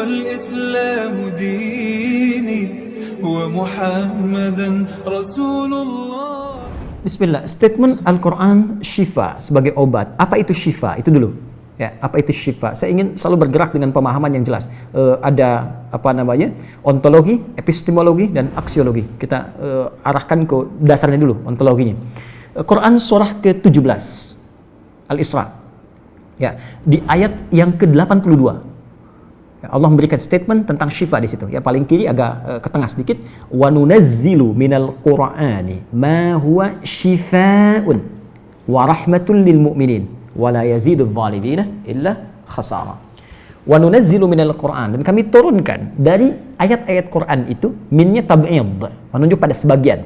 والإسلام ديني ومحمدا رسول الله. Bismillah, statement Al-Quran syifa sebagai obat. Apa itu syifa? Itu dulu. Ya, apa itu syifa? Saya ingin selalu bergerak dengan pemahaman yang jelas. Ada ontologi, epistemologi, dan aksiologi. Kita arahkan ke dasarnya dulu, ontologinya. Quran surah ke-17 Al-Isra. Ya, di ayat yang ke-82. Allah memberikan statement tentang syifa di situ. Ya, paling kiri agak ke tengah sedikit. Wa nunazzilu minal Qur'ani ma huwa syifaa'un wa rahmatun lil mu'minin wa la yazidudz zalimina illa khasara. Wa nunazzilu minal Qur'an, dan kami turunkan dari ayat-ayat Quran itu, minnya tab'id, menunjuk pada sebagian.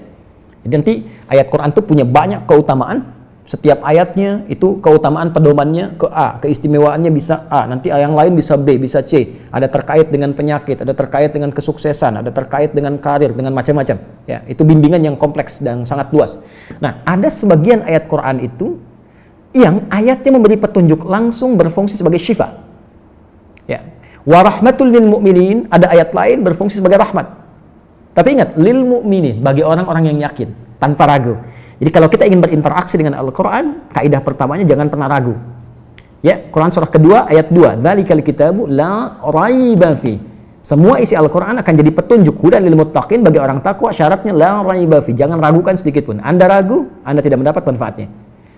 Jadi nanti ayat Quran itu punya banyak keutamaan. Setiap ayatnya itu keutamaan pedomannya ke A, keistimewaannya bisa A, nanti yang lain bisa B, bisa C. Ada terkait dengan penyakit, ada terkait dengan kesuksesan, ada terkait dengan karir, dengan macam-macam. Ya, itu bimbingan yang kompleks dan sangat luas. Nah, ada sebagian ayat Quran itu yang ayatnya memberi petunjuk langsung berfungsi sebagai syifa. Ya. Wa rahmatul lil mu'minin, ada ayat lain berfungsi sebagai rahmat. Tapi ingat, lil mu'minin, bagi orang-orang yang yakin, tanpa ragu. Jadi kalau kita ingin berinteraksi dengan Al-Quran, kaidah pertamanya jangan pernah ragu. Ya, Quran surah kedua ayat 2. Dzalikal kitabu la raiba fi. Semua isi Al-Quran akan jadi petunjuk hudan lil muttaqin, bagi orang takwa, syaratnya la raiba fi. Jangan ragukan sedikit pun. Anda ragu, Anda tidak mendapat manfaatnya.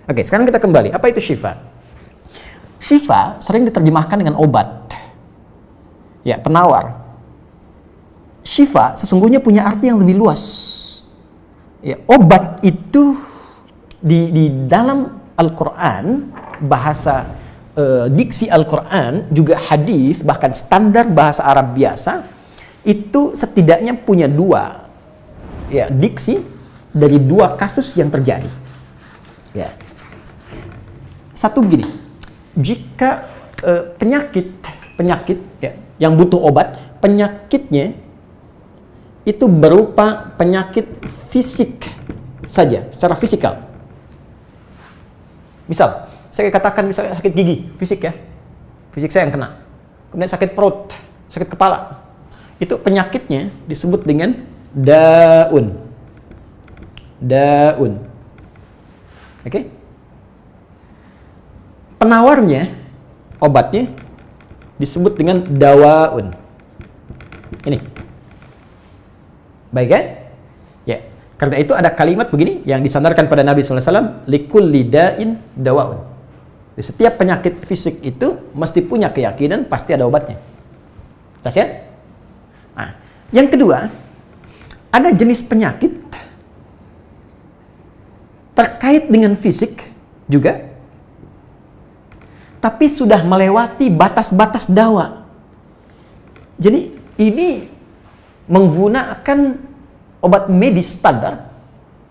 Oke, sekarang kita kembali. Apa itu syifa? Syifa sering diterjemahkan dengan obat. Ya, penawar. Syifa sesungguhnya punya arti yang lebih luas. Ya, obat itu di dalam Al-Quran, bahasa diksi Al-Quran, juga hadis, bahkan standar bahasa Arab biasa, itu setidaknya punya dua ya, diksi dari dua kasus yang terjadi. Ya. Satu begini, jika penyakit ya, yang butuh obat, penyakitnya itu berupa penyakit fisik saja, secara fisikal. Misal, saya katakan misalnya sakit gigi, fisik ya, fisik saya yang kena. Kemudian sakit perut, sakit kepala. Itu penyakitnya disebut dengan daun. Daun. Oke? Penawarnya, obatnya disebut dengan dawaun. Ini. Baik kan? Ya. Karena itu ada kalimat begini yang disandarkan pada Nabi SAW, likulli da'in dawaun. Di setiap penyakit fisik itu mesti punya keyakinan pasti ada obatnya. Tas ya? Nah, yang kedua, ada jenis penyakit terkait dengan fisik juga, tapi sudah melewati batas-batas dawa. Jadi ini menggunakan obat medis standar,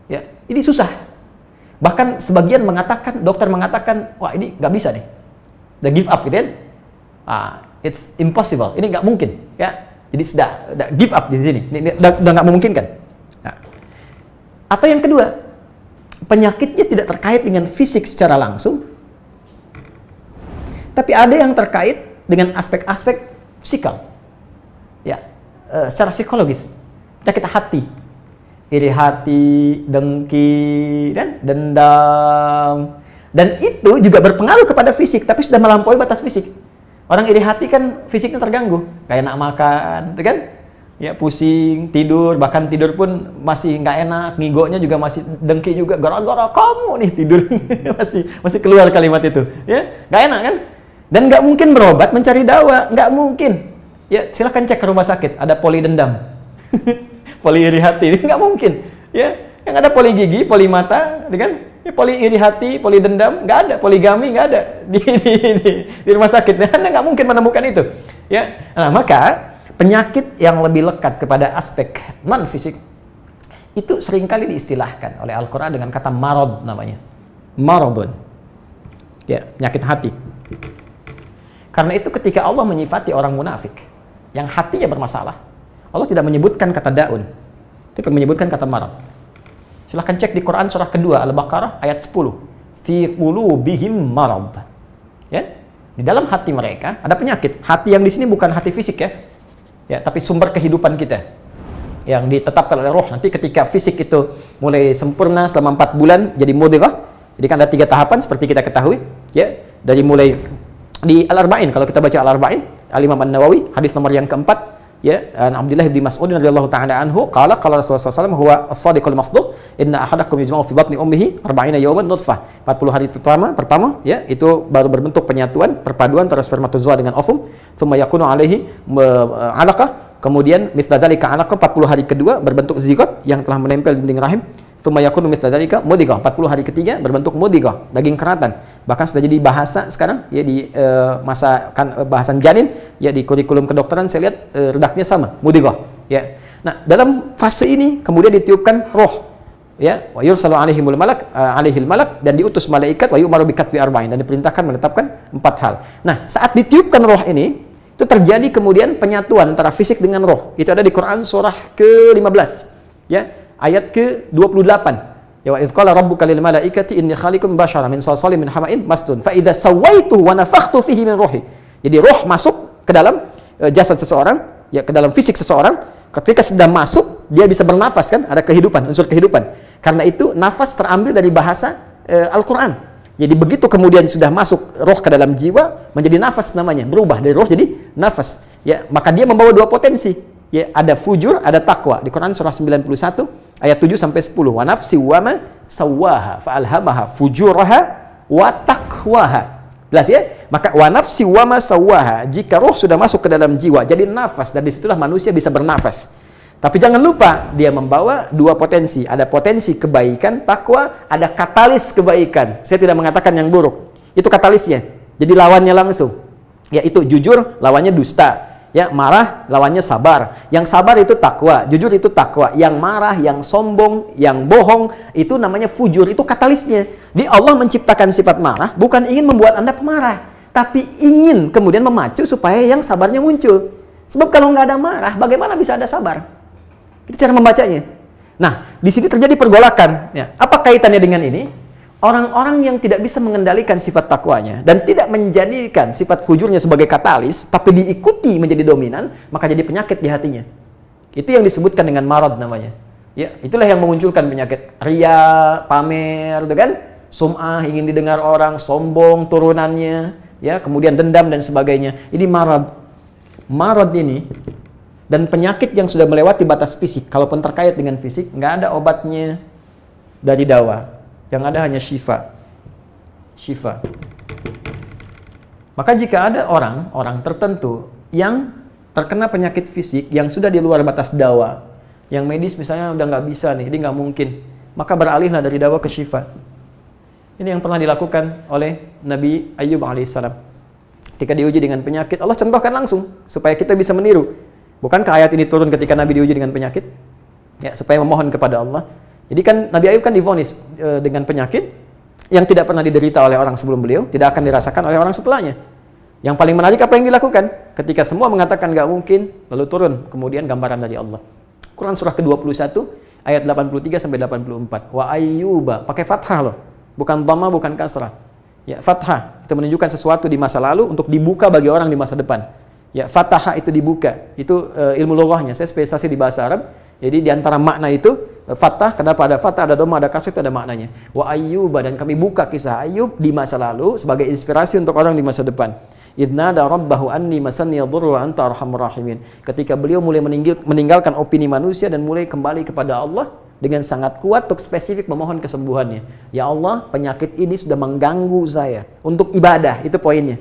ya, ini susah. Bahkan sebagian mengatakan, dokter mengatakan, wah ini nggak bisa nih, udah give up gitu kan? It's impossible, ini nggak mungkin, ya. Jadi sudah give up di sini, ini udah nggak memungkinkan. Nah. Atau yang kedua, penyakitnya tidak terkait dengan fisik secara langsung, tapi ada yang terkait dengan aspek-aspek psikal, ya. Secara psikologis, penyakit hati, iri hati, dengki, dan dendam, dan itu juga berpengaruh kepada fisik, tapi sudah melampaui batas fisik. Orang iri hati kan fisiknya terganggu, kayak enak makan, kan? Ya, pusing, tidur, bahkan tidur pun masih nggak enak, ngigonya juga masih dengki juga, gara-gara kamu nih tidur, masih keluar kalimat itu, ya, nggak enak kan? Dan nggak mungkin berobat mencari dawa, nggak mungkin. Ya, silahkan cek ke rumah sakit, ada poli dendam, poli iri hati, nggak mungkin. Ya, yang ada poli gigi, poli mata, kan? Ya, poli iri hati, poli dendam, nggak ada, poligami nggak ada di rumah sakit. Anda nggak mungkin menemukan itu. Ya, nah maka penyakit yang lebih lekat kepada aspek non fisik itu seringkali diistilahkan oleh Al-Quran dengan kata marad namanya, maradun. Ya, penyakit hati. Karena itu ketika Allah menyifati orang munafik yang hatinya bermasalah, Allah tidak menyebutkan kata daun, tapi menyebutkan kata marad. Silahkan cek di Quran surah kedua Al-Baqarah ayat 10. Fi qulubihim marad. Ya? di dalam hati mereka ada penyakit. Hati yang di sini bukan hati fisik ya. Ya, tapi sumber kehidupan kita yang ditetapkan oleh roh. Nanti ketika fisik itu mulai sempurna selama 4 bulan jadi mudghah. Jadi kan ada 3 tahapan seperti kita ketahui ya. Dari mulai di Al-Arba'in, kalau kita baca Al-Arba'in, Al-Imam An-Nawawi, hadis nomor yang keempat, ya, Abdullah bin Mas'ud radhiyallahu ta'ala anhu, qala Rasulullah SAW, huwa as-sadiqul masduq, inna ahadakum yujma'u fi batni ummihi 40 yawman nutfah. 40 hari pertama, ya, itu baru berbentuk penyatuan, perpaduan antara spermatozoa dengan ovum, thumma yakunu alaihi 'alaqah, kemudian misla dzalika 'alaqah, 40 hari kedua berbentuk zigot yang telah menempel di dinding rahim. Tsumma yakunu mithla dzalika mudghah, 40 hari ketiga berbentuk mudghah, daging keratan. Bahkan sudah jadi bahasa sekarang ya di masa bahasan janin ya di kurikulum kedokteran saya lihat redaksinya sama, mudghah ya. Nah, dalam fase ini kemudian ditiupkan roh ya, wa yursalu alaihimul malak alaihil malak, dan diutus malaikat, wa yu'maru bi katbi arba'in, dan diperintahkan menetapkan 4 hal. Nah, saat ditiupkan roh ini itu terjadi kemudian penyatuan antara fisik dengan roh. Itu ada di Quran surah ke-15 ya. Ayat ke-28. Ya, wa idz qala rabbuka lil malaikati inni khaliqun basyaran min salsalin min hama'in masnun fa idza sawaituhu wa nafakhtu fihi min ruhi. Jadi roh masuk ke dalam jasad seseorang, ya, ke dalam fisik seseorang. Ketika sudah masuk, dia bisa bernafas kan, ada kehidupan, unsur kehidupan. Karena itu nafas terambil dari bahasa Al-Qur'an. Jadi begitu kemudian sudah masuk roh ke dalam jiwa, menjadi nafas namanya, berubah dari roh jadi nafas. Ya, maka dia membawa 2 potensi. Ya, ada fujur, ada takwa. Di Quran surah 91 ayat 7 sampai 10. Wa nafsi wa ma sawwaha fa alhamaha fujuraha wa taqwaha. Jelas ya? Maka wa nafsi wa ma sawwaha, jika roh sudah masuk ke dalam jiwa jadi nafas, dan disitulah manusia bisa bernafas. Tapi jangan lupa dia membawa 2 potensi. Ada potensi kebaikan, takwa, ada katalis kebaikan. Saya tidak mengatakan yang buruk. Itu katalisnya. Jadi lawannya langsung. Yaitu jujur, lawannya dusta. Ya, marah lawannya sabar. Yang sabar itu takwa, jujur itu takwa. Yang marah, yang sombong, yang bohong itu namanya fujur, itu katalisnya. Di Allah menciptakan sifat marah bukan ingin membuat Anda pemarah, tapi ingin kemudian memacu supaya yang sabarnya muncul. Sebab kalau nggak ada marah, bagaimana bisa ada sabar? Itu cara membacanya. Nah, di sini terjadi pergolakan. Ya, apa kaitannya dengan ini? Orang-orang yang tidak bisa mengendalikan sifat takwanya dan tidak menjadikan sifat fujurnya sebagai katalis, tapi diikuti menjadi dominan, maka jadi penyakit di hatinya. Itu yang disebutkan dengan marad namanya. Ya, itulah yang memunculkan penyakit riya, pamer, gitu kan? Sum'ah, ingin didengar orang, sombong turunannya, ya, kemudian dendam dan sebagainya. Ini marad. Marad ini dan penyakit yang sudah melewati batas fisik, kalaupun terkait dengan fisik, nggak ada obatnya dari dawa. Yang ada hanya syifa. Maka jika ada orang tertentu yang terkena penyakit fisik yang sudah di luar batas dawa, yang medis misalnya udah nggak bisa nih, ini nggak mungkin, maka beralihlah dari dawa ke syifa. Ini yang pernah dilakukan oleh Nabi Ayyub alaihissalam. Ketika diuji dengan penyakit, Allah contohkan langsung supaya kita bisa meniru. Bukankah ayat ini turun ketika Nabi diuji dengan penyakit? Ya, supaya memohon kepada Allah. Jadi kan Nabi Ayub kan divonis dengan penyakit yang tidak pernah diderita oleh orang sebelum beliau, tidak akan dirasakan oleh orang setelahnya. Yang paling menarik apa yang dilakukan? Ketika semua mengatakan nggak mungkin, lalu turun kemudian gambaran dari Allah. Quran surah ke-21 ayat 83 sampai 84. Wa ayyuba, pakai fathah loh, bukan dhamma, bukan kasrah. Ya, fathah itu menunjukkan sesuatu di masa lalu untuk dibuka bagi orang di masa depan. Ya, fathah itu dibuka. Itu ilmu lughahnya. Saya spesialisasi di bahasa Arab. Jadi di antara makna itu fathah, kenapa ada fathah, ada dhamma, ada kasrah, itu ada maknanya. Wa ayyuba, dan kami buka kisah Ayub di masa lalu sebagai inspirasi untuk orang di masa depan. Idnada rabbahu anni masanni yadhurru wa anta arhamur rahimin. Ketika beliau mulai meninggalkan opini manusia dan mulai kembali kepada Allah dengan sangat kuat untuk spesifik memohon kesembuhannya. Ya Allah, penyakit ini sudah mengganggu saya. Untuk ibadah, itu poinnya.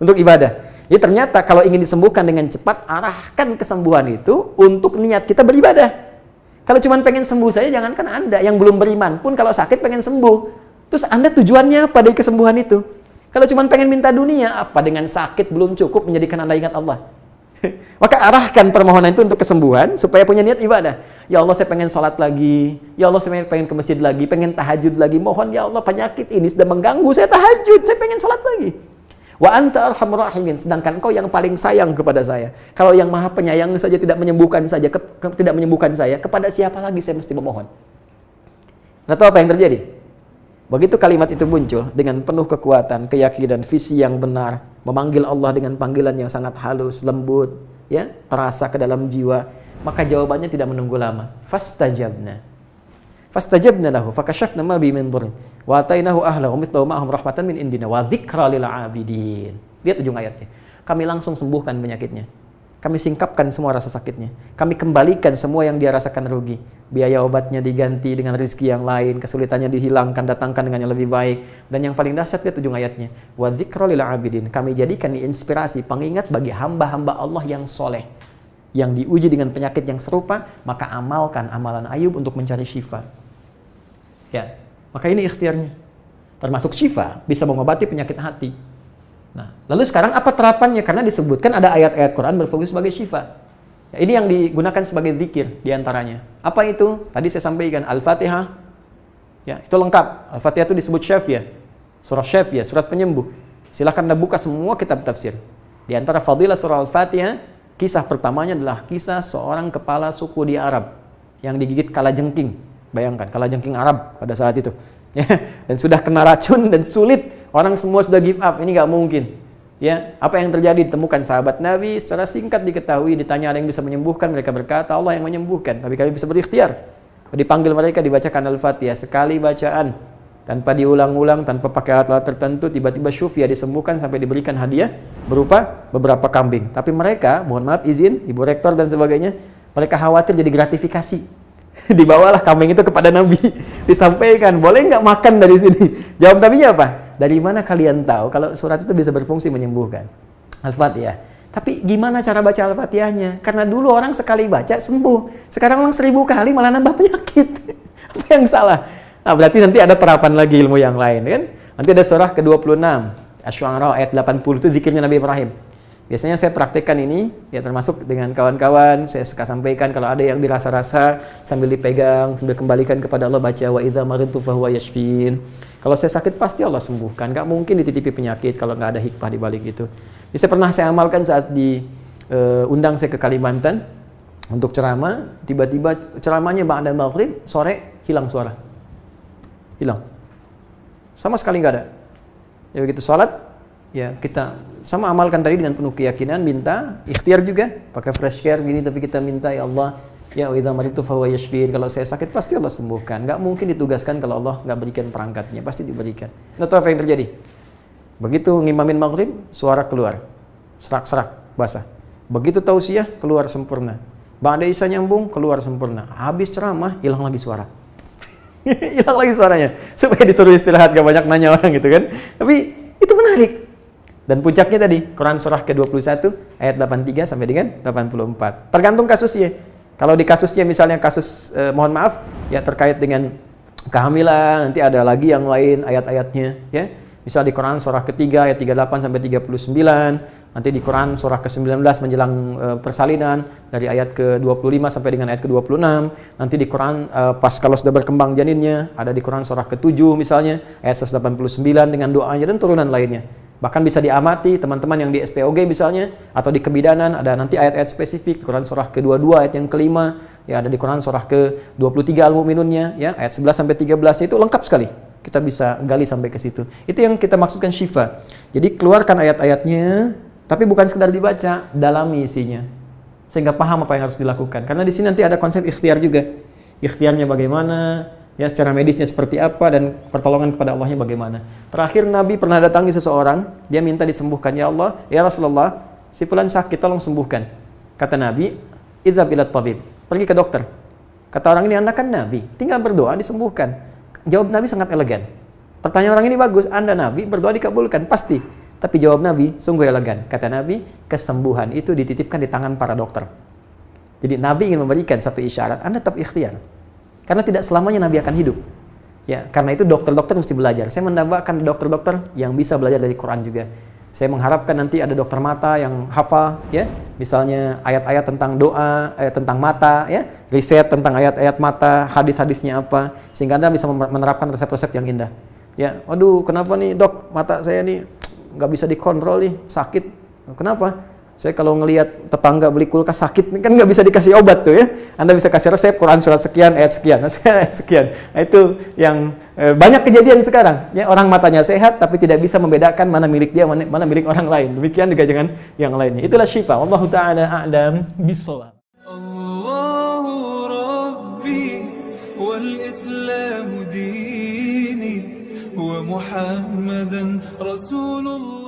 Untuk ibadah. Jadi ternyata kalau ingin disembuhkan dengan cepat, arahkan kesembuhan itu untuk niat kita beribadah. Kalau cuma pengen sembuh saja, jangankan Anda yang belum beriman pun kalau sakit pengen sembuh. Terus Anda tujuannya apa dari kesembuhan itu? Kalau cuma pengen minta dunia, apa dengan sakit belum cukup menjadikan Anda ingat Allah? Maka arahkan permohonan itu untuk kesembuhan supaya punya niat ibadah. Ya Allah, saya pengen sholat lagi. Ya Allah, saya pengen ke masjid lagi, pengen tahajud lagi. Mohon ya Allah, penyakit ini sudah mengganggu saya tahajud, saya pengen sholat lagi. Wa anta arhamur rahimin, sedangkan Engkau yang paling sayang kepada saya. Kalau yang Maha Penyayang saja tidak menyembuhkan saya, kepada siapa lagi saya mesti memohon? Anda tahu apa yang terjadi? Begitu kalimat itu muncul dengan penuh kekuatan, keyakinan, visi yang benar, memanggil Allah dengan panggilan yang sangat halus, lembut, ya, terasa ke dalam jiwa, maka jawabannya tidak menunggu lama. Fastajabna lahu fakashafna ma bi min dhurrin wa atainahu ahlahu mithlahu ma'ahum rahmatan min indina wa dzikra lil 'abidin. Lihat ujung ayatnya. Kami langsung sembuhkan penyakitnya. Kami singkapkan semua rasa sakitnya. Kami kembalikan semua yang dia rasakan rugi. Biaya obatnya diganti dengan rezeki yang lain, kesulitannya dihilangkan, datangkan dengan yang lebih baik. Dan yang paling dahsyat lihat ujung ayatnya. Wa dzikra lil 'abidin. Kami jadikan inspirasi, pengingat bagi hamba-hamba Allah yang soleh, yang diuji dengan penyakit yang serupa, maka amalkan amalan Ayub untuk mencari syifa. Ya, maka ini ikhtiarnya. Termasuk syifa, bisa mengobati penyakit hati. Nah, lalu sekarang apa terapannya? Karena disebutkan ada ayat-ayat Quran berfokus sebagai syifa. Ya, ini yang digunakan sebagai zikir diantaranya. Apa itu? Tadi saya sampaikan Al-Fatihah. Ya, itu lengkap. Al-Fatihah itu disebut syafiyah. Surah syafiyah, surat penyembuh. Silahkan Anda buka semua kitab tafsir. Di antara fadilah surah Al-Fatihah, kisah pertamanya adalah kisah seorang kepala suku di Arab yang digigit kalajengking. Bayangkan, kalajengking Arab pada saat itu. Ya, dan sudah kena racun dan sulit, orang semua sudah give up, ini nggak mungkin. Ya, apa yang terjadi? Ditemukan sahabat Nabi, secara singkat diketahui, ditanya ada yang bisa menyembuhkan, mereka berkata Allah yang menyembuhkan, tapi kami bisa berikhtiar. Dipanggil mereka, dibacakan Al-Fatihah sekali bacaan, tanpa diulang-ulang, tanpa pakai alat-alat tertentu, tiba-tiba syufia disembuhkan sampai diberikan hadiah berupa beberapa kambing. Tapi mereka, mohon maaf izin, Ibu Rektor dan sebagainya, mereka khawatir jadi gratifikasi. Dibawalah kambing itu kepada Nabi, disampaikan, boleh nggak makan dari sini? Jawab Nabinya apa? Dari mana kalian tahu kalau surat itu bisa berfungsi menyembuhkan? Al-Fatihah. Tapi gimana cara baca Al-Fatihahnya? Karena dulu orang sekali baca sembuh, sekarang orang 1000 kali malah nambah penyakit. Apa yang salah? Nah, berarti nanti ada terapan lagi ilmu yang lain, kan? Nanti ada surah ke-26, Asy-Syu'ara ayat 80 itu zikirnya Nabi Ibrahim. Biasanya saya praktekkan ini, ya termasuk dengan kawan-kawan, saya suka sampaikan kalau ada yang dirasa-rasa sambil dipegang, sambil kembalikan kepada Allah, baca wa idza maridtu fahuwa yashfin. Kalau saya sakit pasti Allah sembuhkan, nggak mungkin dititipi penyakit kalau nggak ada hikmah di balik itu. Bisa pernah saya amalkan saat diundang saya ke Kalimantan untuk ceramah, tiba-tiba ceramahnya ba'da maghrib, sore hilang suara. Hilang. Sama sekali nggak ada. Ya begitu salat, ya kita sama amalkan tadi dengan penuh keyakinan, minta ikhtiar juga pakai fresh care gini, tapi kita minta ya Allah, ya wa idza maridtu fahuwa yashfin, kalau saya sakit pasti Allah sembuhkan. Nggak mungkin ditugaskan kalau Allah nggak berikan perangkatnya, pasti diberikan. Nah, tahu apa yang terjadi? Begitu ngimamin maghrib, suara keluar, serak-serak basah. Begitu tausiah, keluar sempurna. Ba'da isya nyambung, keluar sempurna. Habis ceramah, hilang lagi suara. Hilang lagi suaranya, supaya disuruh istirahat, gak banyak nanya orang gitu kan. Tapi itu menarik. Dan puncaknya tadi, Quran surah ke-21 ayat 83 sampai dengan 84. Tergantung kasusnya. Kalau di kasusnya misalnya kasus mohon maaf ya terkait dengan kehamilan, nanti ada lagi yang lain ayat-ayatnya ya. Misal di Quran surah ketiga ayat 38 sampai 39, nanti di Quran surah ke-19 menjelang persalinan dari ayat ke-25 sampai dengan ayat ke-26, nanti di Quran pas kalau sudah berkembang janinnya, ada di Quran surah ke-7 misalnya ayat 189 dengan doanya dan turunan lainnya. Bahkan bisa diamati teman-teman yang di SPOG misalnya atau di kebidanan, ada nanti ayat-ayat spesifik Quran surah ke-22 ayat yang kelima, ya ada di Quran surah ke-23 Al-Mu'minunnya ya ayat 11 sampai 13 itu lengkap sekali. Kita bisa gali sampai ke situ. Itu yang kita maksudkan syifa. Jadi keluarkan ayat-ayatnya, tapi bukan sekedar dibaca, dalami isinya. Sehingga paham apa yang harus dilakukan. Karena di sini nanti ada konsep ikhtiar juga. Ikhtiarnya bagaimana, ya secara medisnya seperti apa, dan pertolongan kepada Allahnya bagaimana. Terakhir Nabi pernah datangi seseorang, dia minta disembuhkan. Ya Allah, ya Rasulullah, si fulan sakit, tolong sembuhkan. Kata Nabi, idhab ila tabib, pergi ke dokter. Kata orang ini, Anda kan Nabi, tinggal berdoa disembuhkan. Jawab Nabi sangat elegan. Pertanyaan orang ini bagus, Anda Nabi, berdoa dikabulkan, pasti. Tapi jawab Nabi sungguh elegan. Kata Nabi, kesembuhan itu dititipkan di tangan para dokter. Jadi Nabi ingin memberikan satu isyarat, Anda tetap ikhtiar. Karena tidak selamanya Nabi akan hidup. Ya, karena itu dokter-dokter mesti belajar. Saya menambahkan dokter-dokter yang bisa belajar dari Quran juga. Saya mengharapkan nanti ada dokter mata yang hafal, ya, misalnya ayat-ayat tentang doa, ayat tentang mata, ya, riset tentang ayat-ayat mata, hadis-hadisnya apa, sehingga Anda bisa menerapkan resep-resep yang indah. Ya, waduh, kenapa nih dok, mata saya nih nggak bisa dikontrol nih, sakit. Kenapa? Saya kalau ngelihat tetangga beli kulkas sakit, kan nggak bisa dikasih obat tuh ya. Anda bisa kasih resep Quran surat sekian, ayat sekian, sekian. Nah, itu yang banyak kejadian sekarang. Ya, orang matanya sehat tapi tidak bisa membedakan mana milik dia, mana milik orang lain. Demikian juga dengan yang lainnya. Itulah syifa. Wallahu taala a'lam bishawab. Allahu Rabbi wal Islam dini wa Muhammadan Rasulullah.